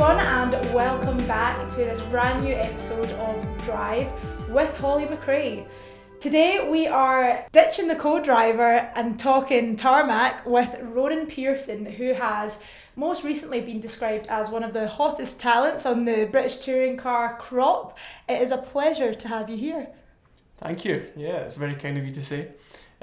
everyone, and welcome back to this brand new episode of Drive with Hollie McRae. Today we are ditching the co-driver and talking tarmac with Ronan Pearson, who has most recently been described as one of the hottest talents on the British touring car crop. It is a pleasure to have you here. Thank you. Yeah, it's very kind of you to say.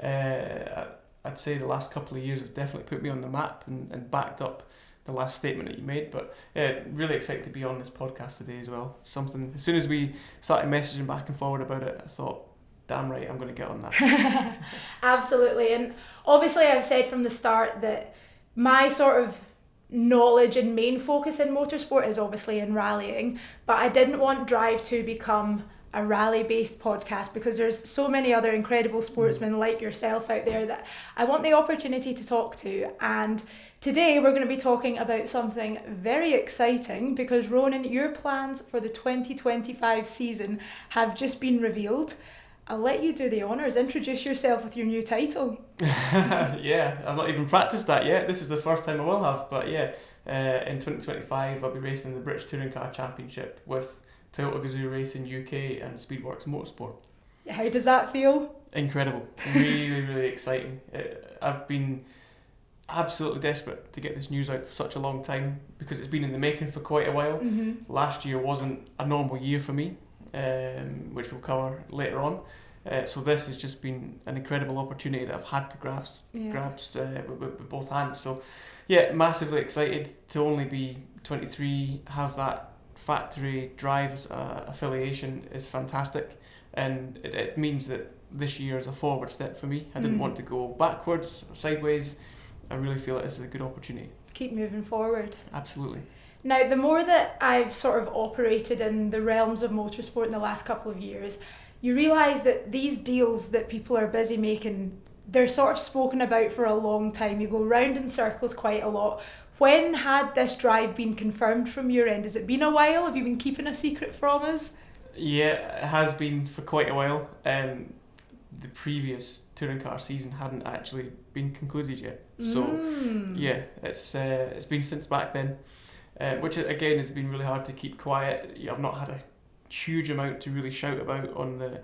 I'd say the last couple of years have definitely put me on the map and backed up the last statement that you made. But yeah, really excited to be on this podcast today as well. Something, as soon as we started messaging back and forward about it, I thought, damn right, I'm going to get on that. Absolutely. And obviously I've said from the start that my sort of knowledge and main focus in motorsport is obviously in rallying, but I didn't want Drive to become a rally-based podcast because there's so many other incredible sportsmen like yourself out there that I want the opportunity to talk to. And today we're going to be talking about something very exciting because, Ronan, your plans for the 2025 season have just been revealed. I'll let you do the honours. Introduce yourself with your new title. Yeah, I've not even practiced that yet. This is the first time I will have. But yeah, in 2025 I'll be racing the British Touring Car Championship with Toyota Gazoo Racing UK and Speedworks Motorsport. How does that feel? Incredible. Really, really exciting. I've been absolutely desperate to get this news out for such a long time because it's been in the making for quite a while. Mm-hmm. Last year wasn't a normal year for me, which we'll cover later on. So this has just been an incredible opportunity that I've had to grasp with both hands. So yeah, massively excited to only be 23, have that factory drives affiliation is fantastic, and it means that this year is a forward step for me. I didn't want to go backwards or sideways. I really feel it is a good opportunity. Keep moving forward. Absolutely. Now, the more that I've sort of operated in the realms of motorsport in the last couple of years, you realise that these deals that people are busy making, they're sort of spoken about for a long time. You go round in circles quite a lot. When had this drive been confirmed from your end? Has it been a while? Have you been keeping a secret from us? Yeah, it has been for quite a while. The previous touring car season hadn't actually been concluded yet. So yeah, it's been since back then, which again has been really hard to keep quiet. I've not had a huge amount to really shout about on the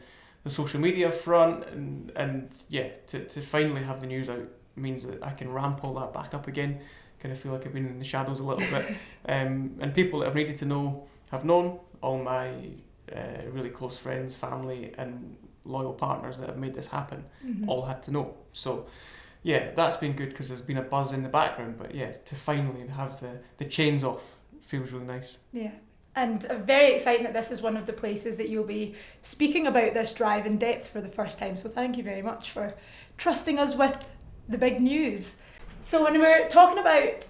social media front, and yeah, to finally have the news out means that I can ramp all that back up again. Kind of feel like I've been in the shadows a little bit, and people that have needed to know have known. All my really close friends, family and loyal partners that have made this happen all had to know. So yeah, that's been good because there's been a buzz in the background, but yeah, to finally have the chains off feels really nice. Yeah, and very exciting that this is one of the places that you'll be speaking about this drive in depth for the first time, so thank you very much for trusting us with the big news. So when we're talking about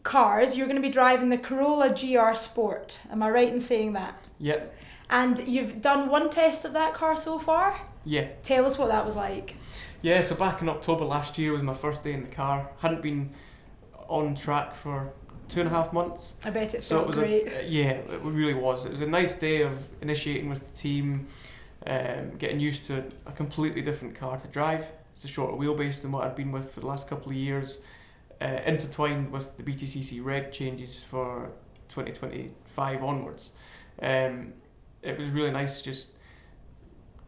cars, you're going to be driving the Corolla GR Sport. Am I right in saying that? Yep. And you've done one test of that car so far? Yeah. Tell us what that was like. Yeah, so back in October last year was my first day in the car. Hadn't been on track for 2.5 months. I bet it felt great. Yeah, it really was. It was a nice day of initiating with the team, getting used to a completely different car to drive. It's a shorter wheelbase than what I'd been with for the last couple of years, intertwined with the BTCC reg changes for 2025 onwards. It was really nice, just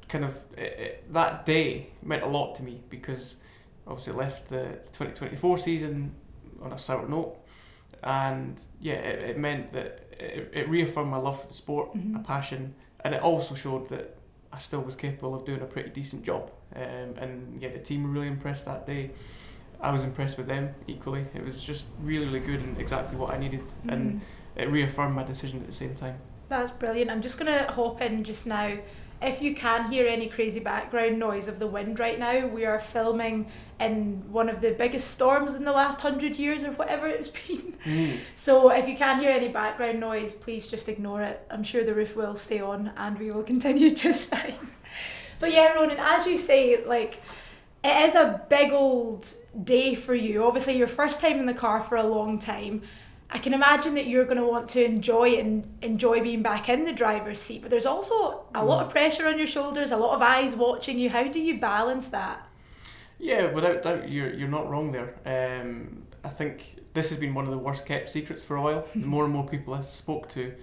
kind of that day meant a lot to me because obviously I left the 2024 season on a sour note, and yeah, it meant that it reaffirmed my love for the sport, a passion, and it also showed that I still was capable of doing a pretty decent job. And yeah, the team were really impressed that day. I was impressed with them equally. It was just really, really good and exactly what I needed, and it reaffirmed my decision at the same time. That's brilliant. I'm just going to hop in just now. If you can hear any crazy background noise of the wind right now, we are filming in one of the biggest storms in the last 100 years or whatever it's been. So if you can hear any background noise, please just ignore it. I'm sure the roof will stay on and we will continue just fine. But yeah, Ronan, as you say, like, it is a big old day for you. Obviously, your first time in the car for a long time. I can imagine that you're going to want to enjoy being back in the driver's seat, but there's also a lot of pressure on your shoulders, a lot of eyes watching you. How do you balance that? Yeah, without doubt, you're not wrong there. I think this has been one of the worst kept secrets for a while. The more and more people I spoke to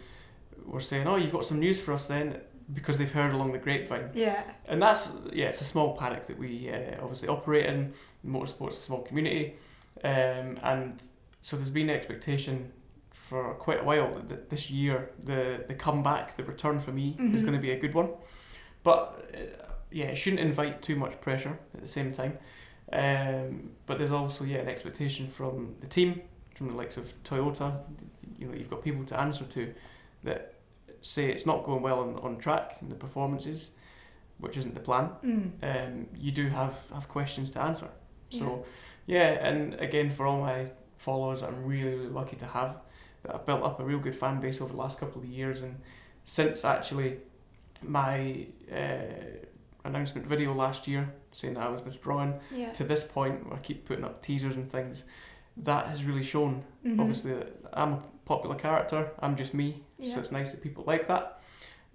were saying, "Oh, you've got some news for us then," because they've heard along the grapevine. Yeah. And that's, it's a small paddock that we obviously operate in. Motorsport's a small community. And so there's been an expectation for quite a while that this year, the comeback, the return for me is going to be a good one. But it shouldn't invite too much pressure at the same time. But there's also an expectation from the team, from the likes of Toyota. You've got people to answer to that say it's not going well on track in the performances, which isn't the plan. You do have questions to answer. So and again, for all my followers, I'm really, really lucky to have that. I've built up a real good fan base over the last couple of years, and since actually my announcement video last year saying that I was withdrawing to this point where I keep putting up teasers and things, that has really shown obviously that I'm a popular character, I'm just me, so it's nice that people like that.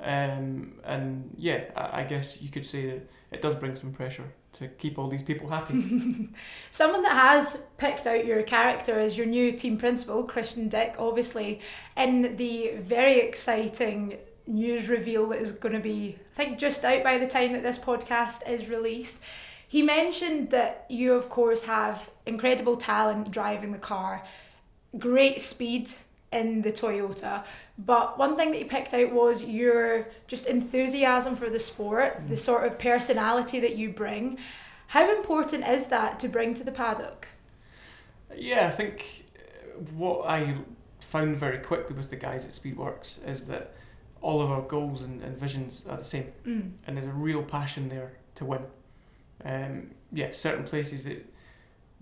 I guess you could say that it does bring some pressure to keep all these people happy. Someone that has picked out your character as your new team principal, Christian Dick, obviously, in the very exciting news reveal that is going to be, I think, just out by the time that this podcast is released. He mentioned that you, of course, have incredible talent driving the car, great speed in the Toyota, but one thing that he picked out was your just enthusiasm for the sport, the sort of personality that you bring. How important is that to bring to the paddock? Yeah, I think what I found very quickly with the guys at Speedworks is that all of our goals and visions are the same, and there's a real passion there to win. Certain places that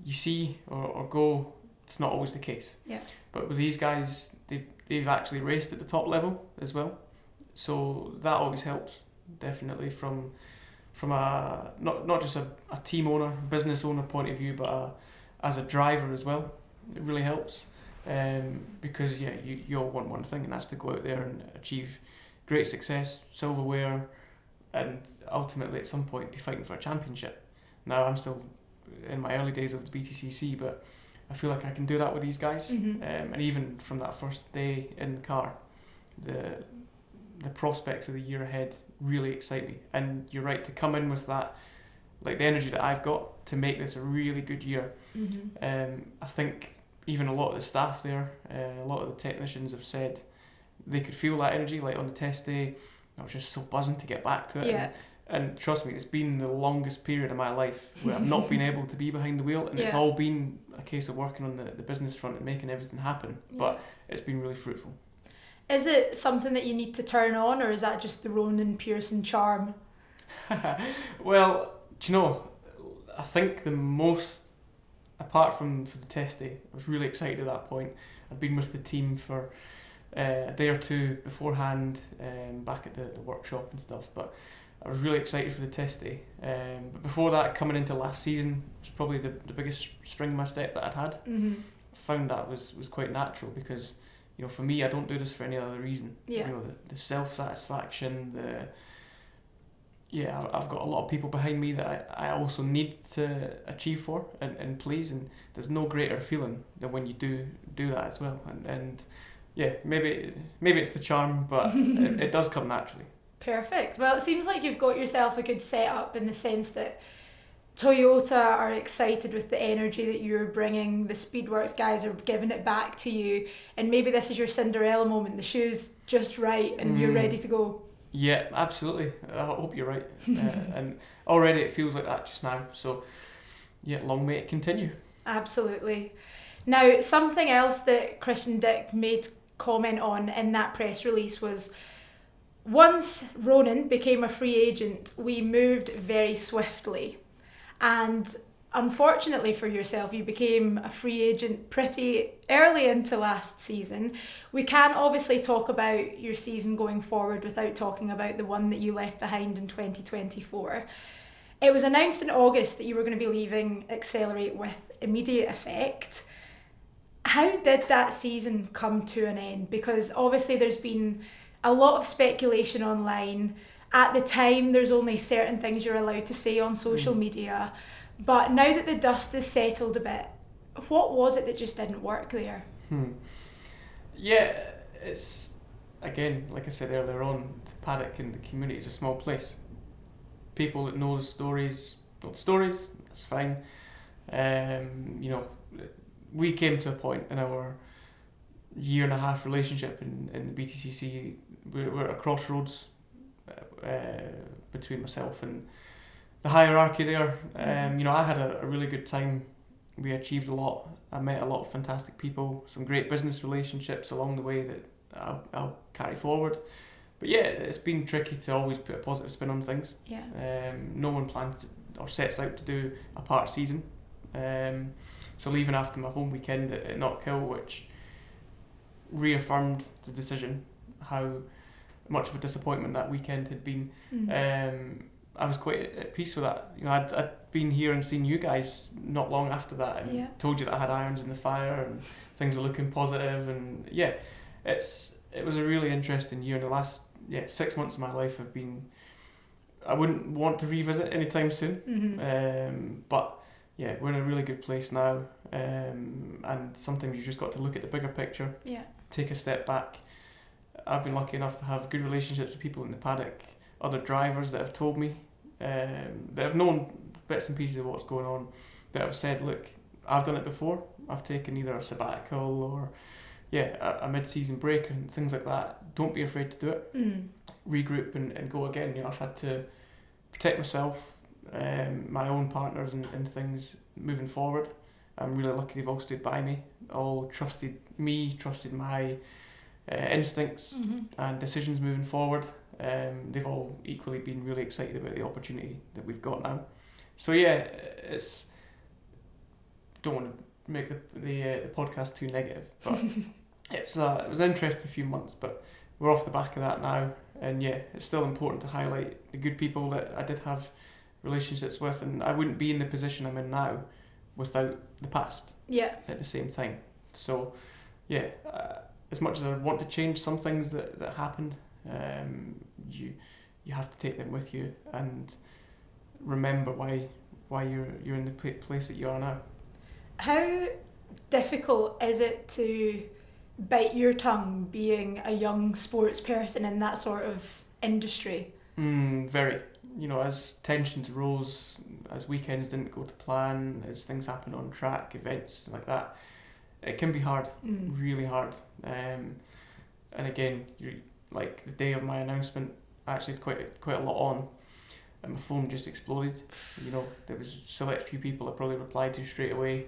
you see or go, it's not always the case. Yeah. But with these guys, they've actually raced at the top level as well, so that always helps, definitely from a not just a team owner, business owner point of view, but as a driver as well. It really helps, because you all want one thing, and that's to go out there and achieve great success, silverware, and ultimately at some point be fighting for a championship. Now I'm still in my early days of the BTCC, but I feel like I can do that with these guys. And even from that first day in the car, the prospects of the year ahead really excite me. And you're right, to come in with that, like the energy that I've got to make this a really good year. I think even a lot of the staff there, a lot of the technicians have said they could feel that energy. Like on the test day, I was just so buzzing to get back to it. And trust me, it's been the longest period of my life where I've not been able to be behind the wheel, and it's all been a case of working on the business front and making everything happen. But it's been really fruitful. Is it something that you need to turn on, or is that just the Ronan Pearson charm? Well, do you know, I think the most, apart from for the test day, I was really excited at that point. I'd been with the team for a day or two beforehand, back at the workshop and stuff, but I was really excited for the test day. But before that, coming into last season, was probably the biggest spring in my step that I'd had. I found that was quite natural because, for me, I don't do this for any other reason. The self-satisfaction, I've got a lot of people behind me that I also need to achieve for and please, and there's no greater feeling than when you do that as well. And maybe it's the charm, but it does come naturally. Perfect. Well, it seems like you've got yourself a good setup in the sense that Toyota are excited with the energy that you're bringing. The Speedworks guys are giving it back to you, and maybe this is your Cinderella moment. The shoe's just right, and you're ready to go. Yeah, absolutely. I hope you're right. And already it feels like that just now. So, long may it continue. Absolutely. Now, something else that Christian Dick made comment on in that press release was, once Ronan became a free agent, we moved very swiftly. And unfortunately for yourself, you became a free agent pretty early into last season. We can't obviously talk about your season going forward without talking about the one that you left behind in 2024. It was announced in August that you were going to be leaving Accelerate with immediate effect. How did that season come to an end? Because obviously there's been a lot of speculation online. At the time, there's only certain things you're allowed to say on social media. But now that the dust has settled a bit, What was it that just didn't work there? Yeah, it's, again, like I said earlier on, the paddock and the community is a small place. People that know the stories, that's fine. You know, we came to a point in our 1.5-year relationship in the BTCC, we're at a crossroads between myself and the hierarchy there. You know, I had a really good time. We achieved a lot. I met a lot of fantastic people, some great business relationships along the way that I'll carry forward. But yeah, it's been tricky to always put a positive spin on things. Yeah. No one plans or sets out to do a part season. So leaving after my home weekend at Knockhill, which reaffirmed the decision, how much of a disappointment that weekend had been. I was quite at peace with that. You know, I'd been here and seen you guys not long after that, and told you that I had irons in the fire and things were looking positive, and yeah, it was a really interesting year. In the last 6 months of my life have been, I wouldn't want to revisit anytime soon. But yeah, we're in a really good place now, and sometimes you've just got to look at the bigger picture, take a step back. I've been lucky enough to have good relationships with people in the paddock, other drivers that have told me, that have known bits and pieces of what's going on, that have said, look, I've done it before, I've taken either a sabbatical or a mid-season break and things like that. Don't be afraid to do it. Regroup and go again. You know, I've had to protect myself, my own partners and things moving forward. I'm really lucky they've all stood by me, all trusted me, trusted my instincts and decisions moving forward. They've all equally been really excited about the opportunity that we've got now. So yeah, don't want to make the podcast too negative, but it was an interesting few months, but we're off the back of that now, and yeah, it's still important to highlight the good people that I did have relationships with, and I wouldn't be in the position I'm in now without the past at the same time. So yeah, as much as I want to change some things that happened, you have to take them with you and remember why you're in the place that you are now. How difficult is it to bite your tongue being a young sports person in that sort of industry? Very. You know, as tensions rose, as weekends didn't go to plan, as things happen on track, events like that, it can be hard, really hard. And again, like the day of my announcement, I actually had quite a lot on, and my phone just exploded. You know, there was a select few people I probably replied to straight away,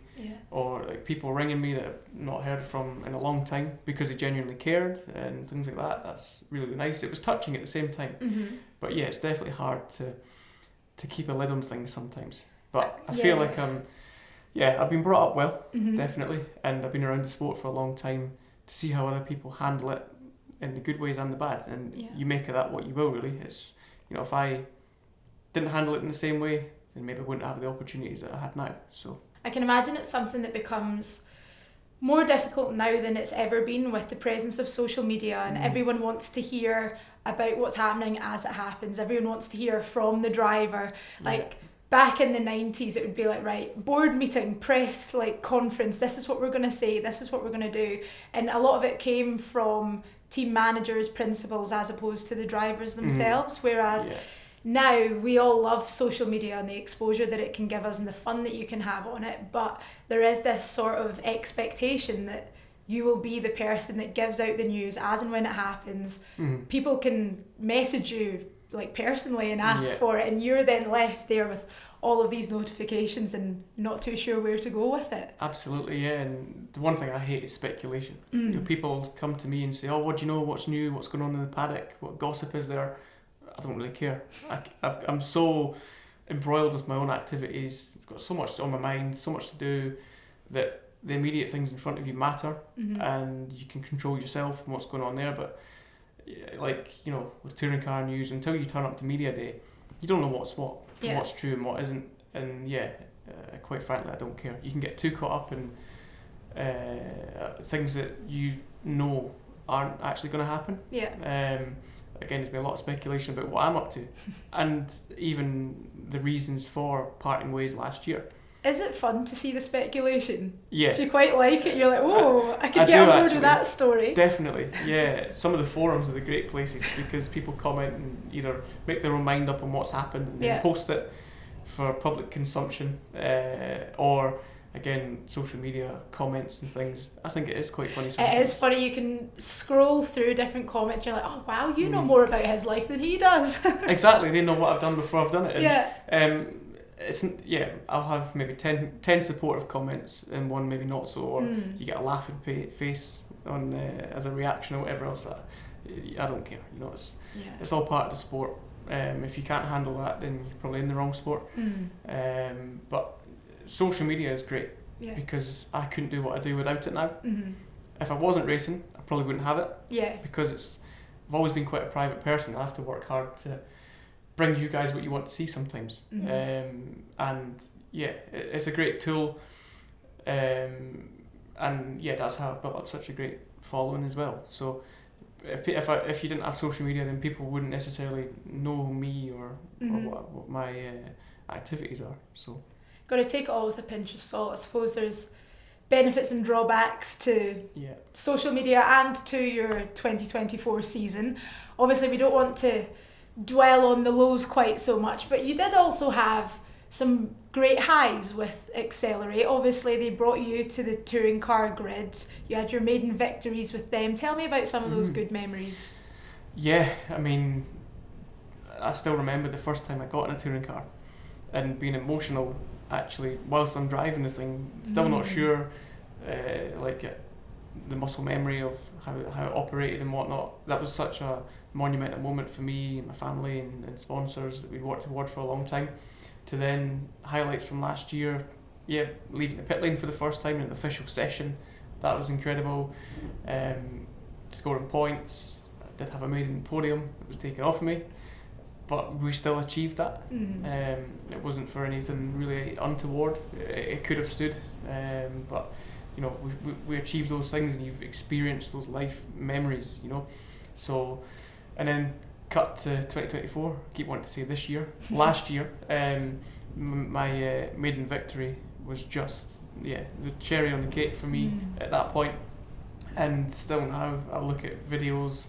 or like people ringing me that I've not heard from in a long time because they genuinely cared and things like that. That's really nice. It was touching at the same time. But yeah, it's definitely hard to keep a lid on things sometimes. But I feel like I've been brought up well, definitely, and I've been around the sport for a long time to see how other people handle it in the good ways and the bad, and you make of that what you will, really. It's, you know, if I didn't handle it in the same way, then maybe I wouldn't have the opportunities that I had now. So I can imagine it's something that becomes more difficult now than it's ever been with the presence of social media, and everyone wants to hear about what's happening as it happens. Everyone wants to hear from the driver. Like back in the 90s, it would be like, right, board meeting, press, like conference, this is what we're going to say, this is what we're going to do. And a lot of it came from team managers, principals, as opposed to the drivers themselves. Whereas now we all love social media and the exposure that it can give us and the fun that you can have on it. But there is this sort of expectation that you will be the person that gives out the news as and when it happens. People can message you like personally and ask for it, and you're then left there with all of these notifications and not too sure where to go with it. Absolutely, yeah. And the one thing I hate is speculation. You know, people come to me and say, oh, what do you know, what's new, what's going on in the paddock, what gossip is there? I don't really care. I'm so embroiled with my own activities, I've got so much on my mind, so much to do, that the immediate things in front of you matter, and you can control yourself and what's going on there. But like, you know, with touring car news, until you turn up to media day, you don't know what's what, what's true and what isn't. And quite frankly, I don't care. You can get too caught up in things that you know aren't actually going to happen. Again, there's been a lot of speculation about what I'm up to, and even the reasons for parting ways last year. Is it fun to see the speculation? Yeah. Do you quite like it? You're like, oh, I could get on board with that story. Definitely, yeah. Some of the forums are the great places because people comment and either make their own mind up on what's happened and then post it for public consumption, or again, social media comments and things. I think it is quite funny sometimes. It is funny. You can scroll through different comments. You're like, oh wow, you know more about his life than he does. Exactly. They know what I've done before I've done it. And, yeah. I'll have maybe 10 supportive comments and one maybe not so, or you get a laughing face on as a reaction or whatever else. I don't care. You know, it's all part of the sport. If you can't handle that, then you're probably in the wrong sport. But social media is great because I couldn't do what I do without it now. If I wasn't racing, I probably wouldn't have it. Yeah. Because I've always been quite a private person. I have to work hard to bring you guys what you want to see sometimes. And yeah, it's a great tool. And yeah, that's how I built up such a great following as well. So if you didn't have social media, then people wouldn't necessarily know me or what my activities are. So got to take it all with a pinch of salt. I suppose there's benefits and drawbacks to social media and to your 2024 season. Obviously, we don't want to dwell on the lows quite so much, but you did also have some great highs with Accelerate. Obviously, they brought you to the touring car grids. You had your maiden victories with them. Tell me about some of those good memories. Yeah, I mean, I still remember the first time I got in a touring car and being emotional actually whilst I'm driving the thing, still not sure the muscle memory of how it operated and whatnot. That was such a monumental moment for me and my family and sponsors that we'd worked toward for a long time. To then highlights from last year, leaving the pit lane for the first time in an official session, that was incredible. Scoring points, I did have a maiden podium that was taken off of me, but we still achieved that. It wasn't for anything really untoward. It could have stood, but you know, we achieved those things, and you've experienced those life memories, you know. So, and then cut to 2024. Keep wanting to say this year. Last year, my maiden victory was just the cherry on the cake for me at that point. And still now, I look at videos,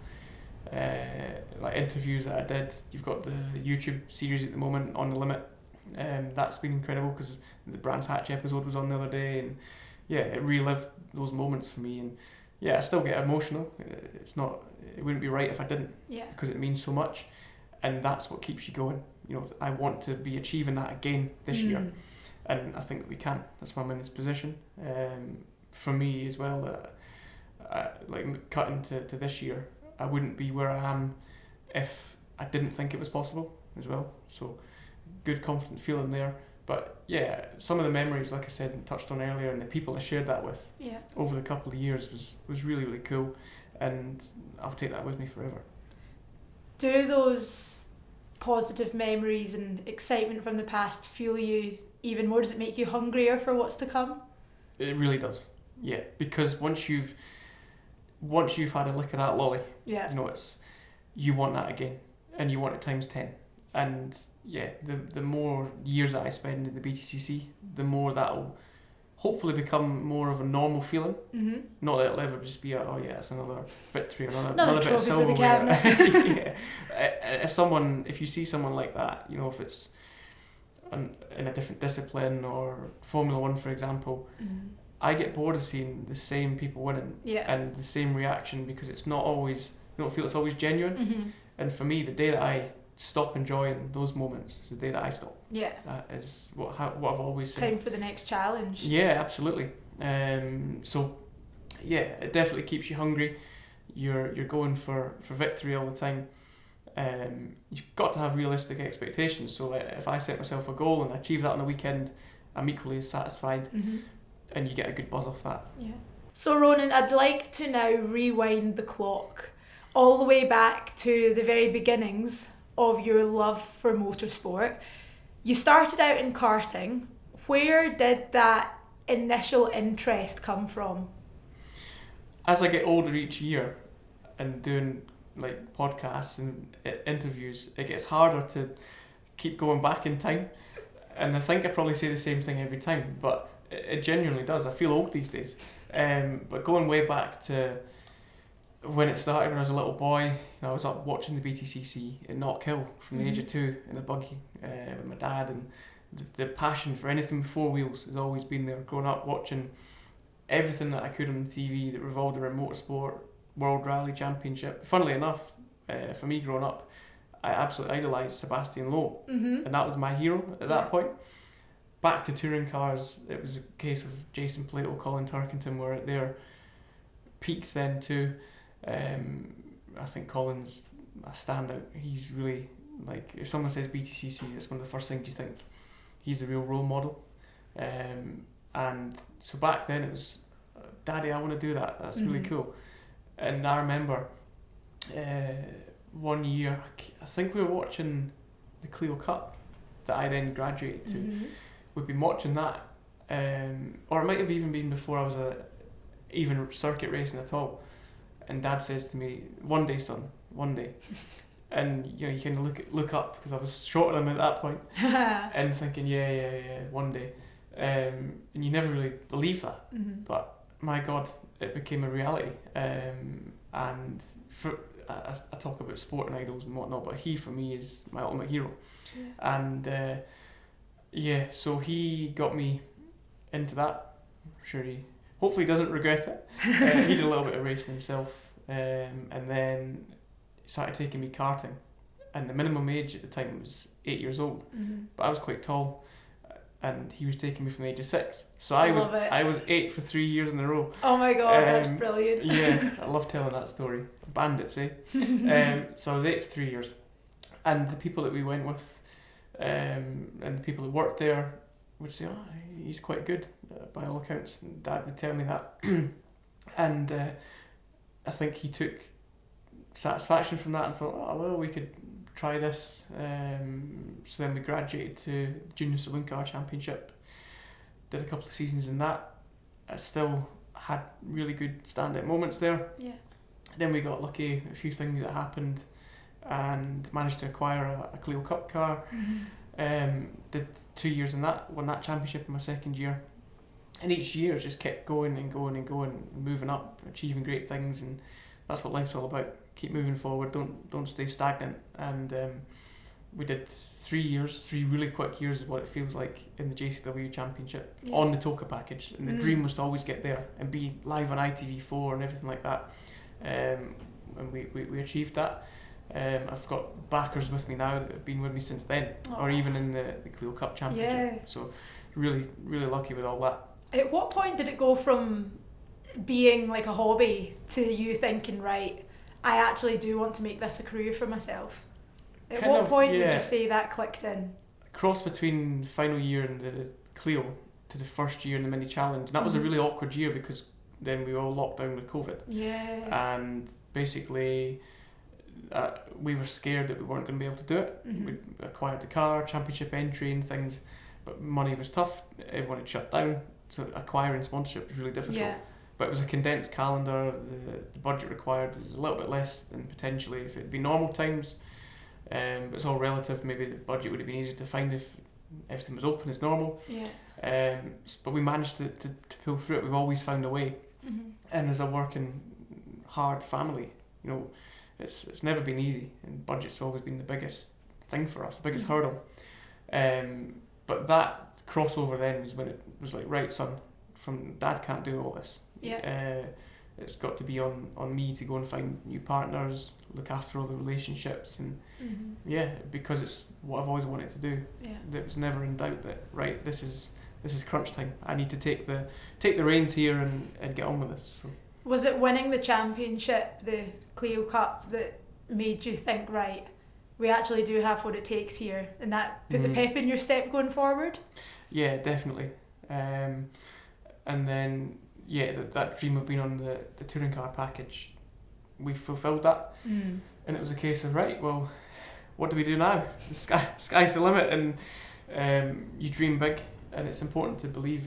like interviews that I did. You've got the YouTube series at the moment, On the Limit. That's been incredible because the Brands Hatch episode was on the other day, and it relived those moments for me. And I still get emotional. It wouldn't be right if I didn't, because it means so much, and that's what keeps you going. You know, I want to be achieving that again this year, and I think that we can. That's why I'm in this position. For me as well, like cutting to this year, I wouldn't be where I am if I didn't think it was possible as well. So, good, confident feeling there. But some of the memories, like I said and touched on earlier, and the people I shared that with over the couple of years was really, really cool, and I'll take that with me forever. Do those positive memories and excitement from the past fuel you even more? Does it make you hungrier for what's to come? It really does, because once you've had a lick of that lolly, you know, you want that again, and you want it times 10, and the more years that I spend in the BTCC, the more that'll hopefully become more of a normal feeling. Not that it'll ever just be it's another victory, another bit of silverware. If you see someone like that, you know, if it's in a different discipline or Formula One, for example, I get bored of seeing the same people winning and the same reaction, because it's not always, you don't feel it's always genuine. And for me, the day that I stop enjoying those moments is the day that I stop. That is what I've always said. Time for the next challenge. Yeah, absolutely. So it definitely keeps you hungry. You're going for victory all the time. You've got to have realistic expectations. So if I set myself a goal and I achieve that on the weekend, I'm equally as satisfied, and you get a good buzz off that. So Ronan, I'd like to now rewind the clock all the way back to the very beginnings of your love for motorsport. You started out in karting. Where did that initial interest come from? As I get older each year and doing like podcasts and interviews, it gets harder to keep going back in time. And I think I probably say the same thing every time, but it genuinely does. I feel old these days. But going way back to when it started, when I was a little boy, I was up watching the BTCC in Knockhill from the age of 2 in a buggy with my dad, and the passion for anything before wheels has always been there. Growing up watching everything that I could on the TV that revolved around motorsport, World Rally Championship. Funnily enough, for me growing up, I absolutely idolised Sebastian Loeb, and that was my hero at that point. Back to touring cars, it was a case of Jason Plato, Colin Turkington were at their peaks then too. I think Colin's a standout. He's really, like, if someone says BTCC, it's one of the first things you think. He's a real role model. And so back then it was, Daddy, I want to do that. That's really cool. And I remember one year, I think we were watching the Clio Cup that I then graduated to. We'd been watching that, or it might have even been before I was even circuit racing at all. And Dad says to me, "One day, son, one day." And you kind of look up, because I was shorter than him at that point, and thinking, yeah, one day. And you never really believe that, but my God, it became a reality. And I talk about sporting idols and whatnot, but he for me is my ultimate hero. And so he got me into that. I'm sure he hopefully doesn't regret it. He did a little bit of racing himself, and then he started taking me karting, and the minimum age at the time was 8 years old, but I was quite tall, and he was taking me from the age of 6. So I was 8 for 3 years in a row. Oh my God, that's brilliant. Yeah, I love telling that story. Bandits, eh? So I was 8 for 3 years, and the people that we went with, and the people that worked there would say, "Oh, he's quite good by all accounts." And Dad would tell me that, and I think he took satisfaction from that and thought, "Oh well, we could try this." So then we graduated to the Junior Saloon Car Championship. Did a couple of seasons in that. I still had really good stand-up moments there. Yeah. Then we got lucky, a few things that happened, and managed to acquire a Clio Cup car. Did 2 years in that, won that championship in my second year, and each year just kept going and going and going, and moving up, achieving great things, and that's what life's all about. Keep moving forward, don't stay stagnant. And we did 3 really quick years is what it feels like in the JCW Championship on the Toka package, and the dream was to always get there and be live on ITV4 and everything like that. And we achieved that. I've got backers with me now that have been with me since then, or even in the Clio Cup Championship. So really, really lucky with all that. At what point did it go from being like a hobby to you thinking, right, I actually do want to make this a career for myself? At Kind what of, point would you say that clicked in? Cross between the final year in the Clio to the first year in the Mini Challenge. And that was a really awkward year, because then we were all locked down with COVID. Yeah. And basically we were scared that we weren't going to be able to do it. We acquired the car, championship entry and things, but money was tough. Everyone had shut down, so acquiring sponsorship was really difficult. Yeah. But it was a condensed calendar. The budget required was a little bit less than potentially if it had been normal times. But it's all relative. Maybe the budget would have been easier to find if everything was open as normal. Yeah. But we managed to pull through it. We've always found a way. And as a working hard family, it's never been easy, and budget's always been the biggest thing for us, the biggest hurdle. But that crossover then was when it was like, right, son, from Dad can't do all this. It's got to be on me to go and find new partners, look after all the relationships, and because it's what I've always wanted to do. That was never in doubt that, right, this is crunch time. I need to take the reins here and get on with this. So. Was it winning the championship, the Clio Cup, that made you think, right, we actually do have what it takes here, and that put the pep in your step going forward? Yeah, definitely. And then that dream of being on the touring car package, we fulfilled that. And it was a case of, right, well, what do we do now? The sky's the limit, and you dream big, and it's important to believe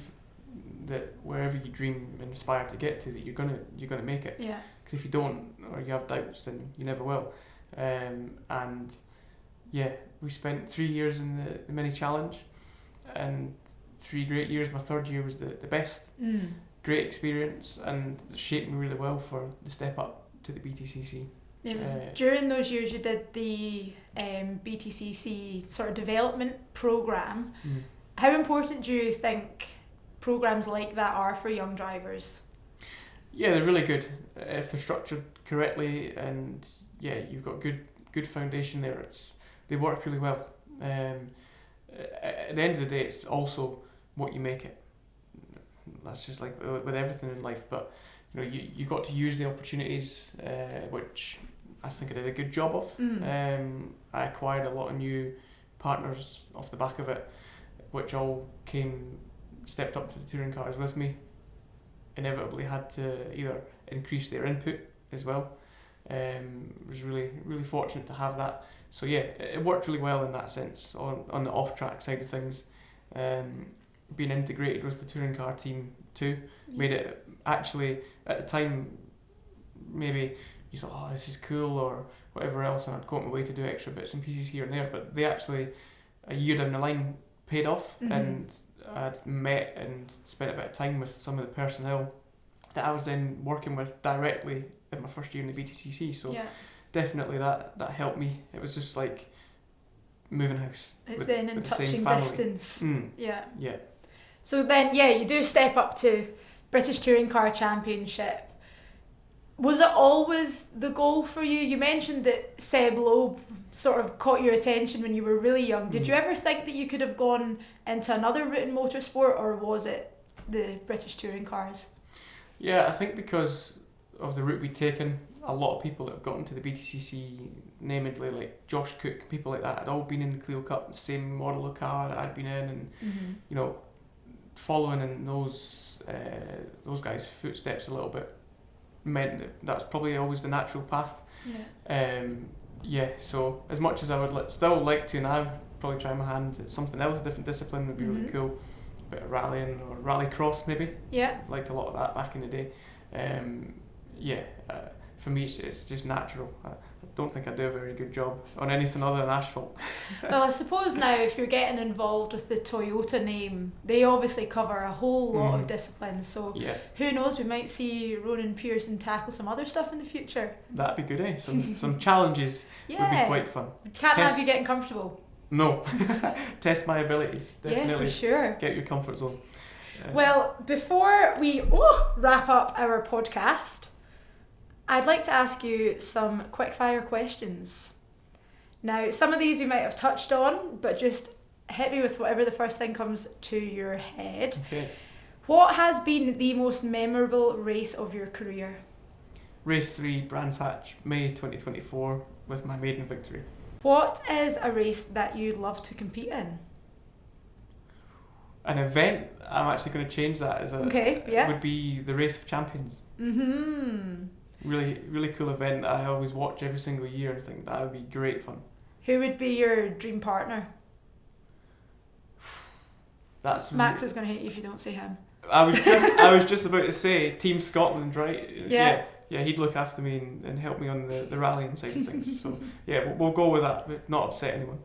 that wherever you dream and aspire to get to, that you're gonna make it. Yeah. Because if you don't, or you have doubts, then you never will. And we spent 3 years in the Mini Challenge, and 3 great years. My third year was the best. Great experience, and it shaped me really well for the step up to the BTCC. It was during those years you did the BTCC sort of development programme. How important do you think programmes like that are for young drivers? Yeah, they're really good if they're structured correctly, and yeah, you've got good foundation there. They work really well. At the end of the day, it's also what you make it. That's just like with everything in life. But you know, you got to use the opportunities, which I think I did a good job of. I acquired a lot of new partners off the back of it, which all stepped up to the touring cars with me. Inevitably had to either increase their input as well. Was really fortunate to have that. So yeah, it worked really well in that sense on the off-track side of things. Being integrated with the touring car team too made it actually, at the time, maybe you thought, oh, this is cool or whatever else, and I'd go out my way to do extra bits and pieces here and there, but they actually, a year down the line, paid off. And I'd met and spent a bit of time with some of the personnel that I was then working with directly in my first year in the BTCC, so definitely that helped me. It was just like moving house. It's then in touching distance. Yeah. So then, you do step up to British Touring Car Championship. Was it always the goal for you? You mentioned that Seb Loeb sort of caught your attention when you were really young. Did you ever think that you could have gone into another route in motorsport, or was it the British Touring Cars? Yeah, I think because of the route we'd taken, a lot of people that have gotten to the BTCC, namely like Josh Cook, people like that, had all been in the Clio Cup, the same model of car that I'd been in, and you know, following in those guys' footsteps a little bit meant that that's probably always the natural path. So as much as I would still like to now probably try my hand at something else, a different discipline would be really cool. A bit of rallying or rallycross maybe. Liked a lot of that back in the day. For me it's just natural. I don't think I do a very good job on anything other than asphalt. Well, I suppose now if you're getting involved with the Toyota name, they obviously cover a whole lot of disciplines, so who knows, we might see Ronan Pearson tackle some other stuff in the future. That'd be good, eh? Some challenges would be quite fun. Can't have you getting comfortable. No. Test my abilities, definitely. Yeah, for sure. Get your comfort zone. Well, before we wrap up our podcast, I'd like to ask you some quickfire questions. Now, some of these we might have touched on, but just hit me with whatever the first thing comes to your head. Okay. What has been the most memorable race of your career? Race 3, Brands Hatch, May 2024, with my maiden victory. What is a race that you'd love to compete in? An event, I'm actually going to change that as would be the Race of Champions. Really, really cool event that I always watch every single year and think that would be great fun. Who would be your dream partner? Max is going to hate you if you don't say him. I was just about to say Team Scotland, right? Yeah, he'd look after me and help me on the rallying side of things. So yeah, we'll go with that, but not upset anyone.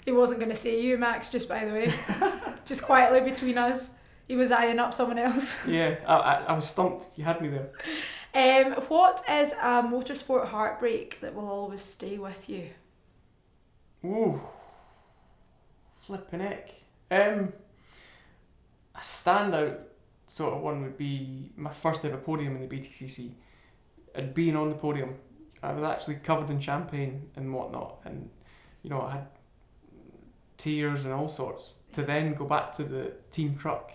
He wasn't going to say you, Max, just by the way. Just quietly between us. He was eyeing up someone else. Yeah, I was stumped. You had me there. What is a motorsport heartbreak that will always stay with you? Ooh. Flipping heck. A standout sort of one would be my first ever podium in the BTCC. And being on the podium, I was actually covered in champagne and whatnot. And, you know, I had tears and all sorts. To then go back to the team truck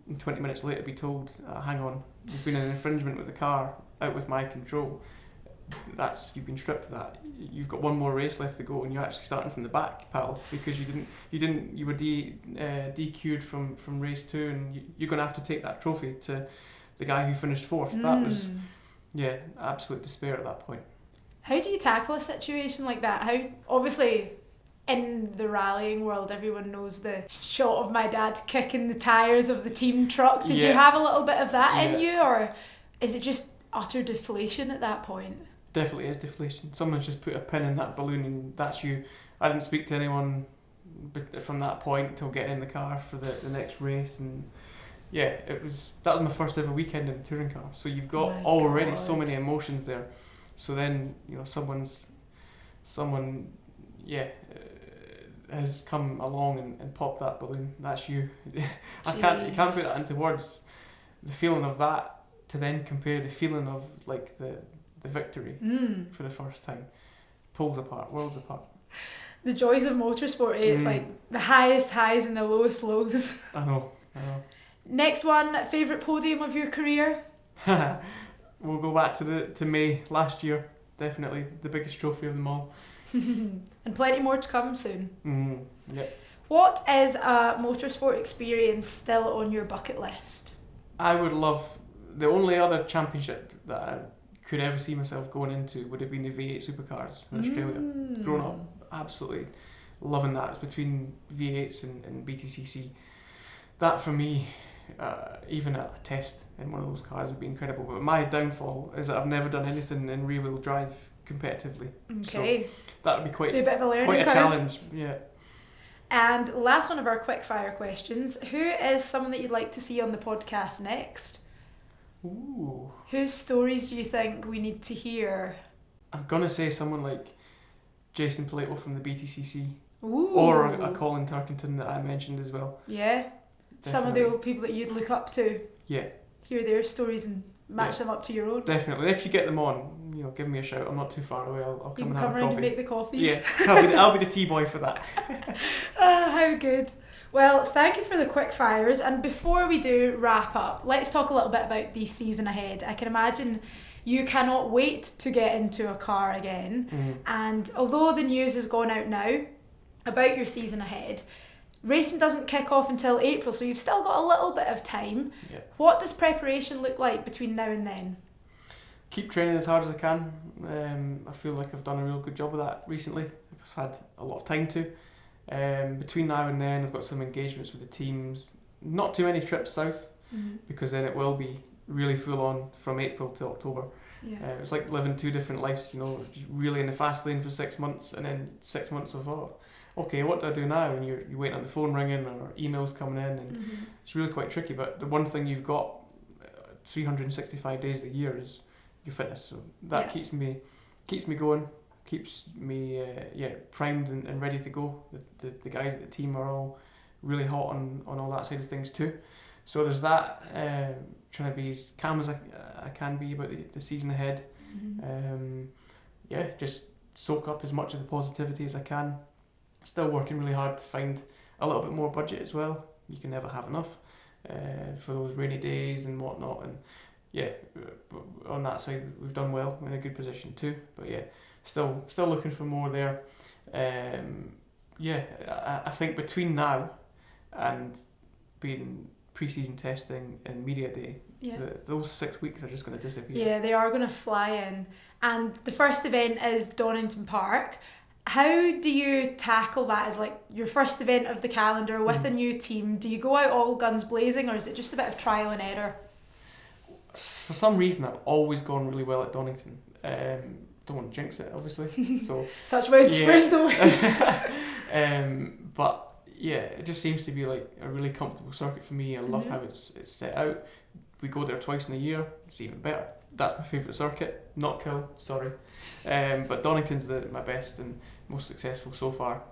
and 20 minutes later be told, hang on, there's been an infringement with the car, out with my control. You've been stripped of that. You've got one more race left to go, and you're actually starting from the back, pal, because you were DQ'd from race 2, and you're going to have to take that trophy to the guy who finished 4th. That was, absolute despair at that point. How do you tackle a situation like that? How, obviously, in the rallying world, everyone knows the shot of my dad kicking the tyres of the team truck. Did you have a little bit of that in you, or is it just utter deflation at that point? Definitely is deflation. Someone's just put a pin in that balloon and that's you. I didn't speak to anyone from that point till getting in the car for the next race. And yeah, that was my first ever weekend in a touring car. So you've got My already so God. many emotions there. So then, you know, someone has come along and popped that balloon. That's you. You can't put that into words. The feeling of that to then compare the feeling of like the victory for the first time, worlds apart. The joys of motorsport, it's like the highest highs and the lowest lows. I know. Next one, favourite podium of your career? We'll go back to May last year. Definitely the biggest trophy of them all. And plenty more to come soon. Yeah. What is a motorsport experience still on your bucket list? I would love, the only other championship that I could ever see myself going into would have been the V8 supercars in Australia. Growing up, absolutely loving that. It's between V8s and BTCC. That for me, even a test in one of those cars would be incredible. But my downfall is that I've never done anything in rear wheel drive competitively. Okay. So that would be quite a bit of a learning quite a curve. challenge. Yeah. And last one of our quickfire questions. Who is someone that you'd like to see on the podcast next? Ooh. Whose stories do you think we need to hear? I'm gonna say someone like Jason Palato from the BTCC. Ooh. Or a Colin Turkington that I mentioned as well. Yeah. Some of the old people that you'd look up to. Yeah. Hear their stories and match them up to your own. Definitely. If you get them on, you know, give me a shout. I'm not too far away. I'll come and have a coffee. You can come around and make the coffees. Yeah, I'll be the tea boy for that. How good. Well, thank you for the quick fires. And before we do wrap up, let's talk a little bit about the season ahead. I can imagine you cannot wait to get into a car again. And although the news has gone out now about your season ahead, racing doesn't kick off until April, so you've still got a little bit of time. Yeah. What does preparation look like between now and then? Keep training as hard as I can. I feel like I've done a real good job of that recently. I've had a lot of time to. Between now and then, I've got some engagements with the teams. Not too many trips south, because then it will be really full on from April to October. Yeah. It's like living two different lives, you know, really in the fast lane for 6 months, and then 6 months of, okay, what do I do now? And you're waiting on the phone ringing or emails coming in, and it's really quite tricky. But the one thing you've got 365 days a year is your fitness, so that keeps me going, keeps me primed and ready to go. The guys at the team are all really hot on all that side of things too. So there's that, trying to be as calm as I can be about the season ahead. Just soak up as much of the positivity as I can. Still working really hard to find a little bit more budget as well. You can never have enough for those rainy days and whatnot. And on that side we've done well. We're in a good position too. But still looking for more there. I think between now and being pre-season testing and media day, those 6 weeks are just going to disappear. Yeah, they are going to fly in. And the first event is Donington Park. How do you tackle that as like your first event of the calendar with a new team? Do you go out all guns blazing, or is it just a bit of trial and error? For some reason, I've always gone really well at Donington. Don't want to jinx it, obviously. So touch wood. Where's the wind? But it just seems to be like a really comfortable circuit for me. I love how it's set out. We go there twice in a year. It's even better. That's my favourite circuit. Not Kill, sorry. But Donington's my best and most successful so far.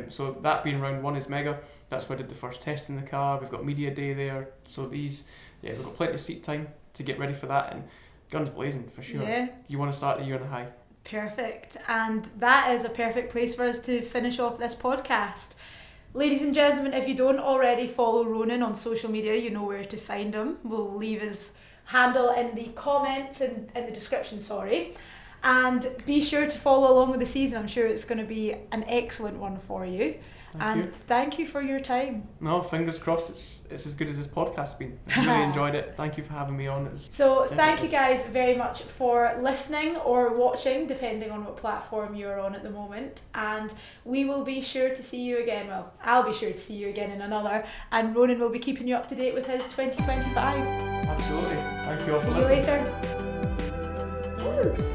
So that being round one is mega. That's where I did the first test in the car. We've got media day there. So we've got plenty of seat time to get ready for that, and guns blazing for sure. Yeah. You want to start the year on a high. Perfect. And that is a perfect place for us to finish off this podcast. Ladies and gentlemen, if you don't already follow Ronan on social media, you know where to find him. We'll leave his handle in the comments and in the description, and be sure to follow along with the season. I'm sure it's going to be an excellent one for you. Thank you for your time. No, fingers crossed it's as good as this podcast's been. I really enjoyed it. Thank you for having me on. Thank you guys very much for listening or watching, depending on what platform you're on at the moment. And we will be sure to see you again. Well, I'll be sure to see you again in another. And Ronan will be keeping you up to date with his 2025. Absolutely. Thank you all for listening. See you later. Woo.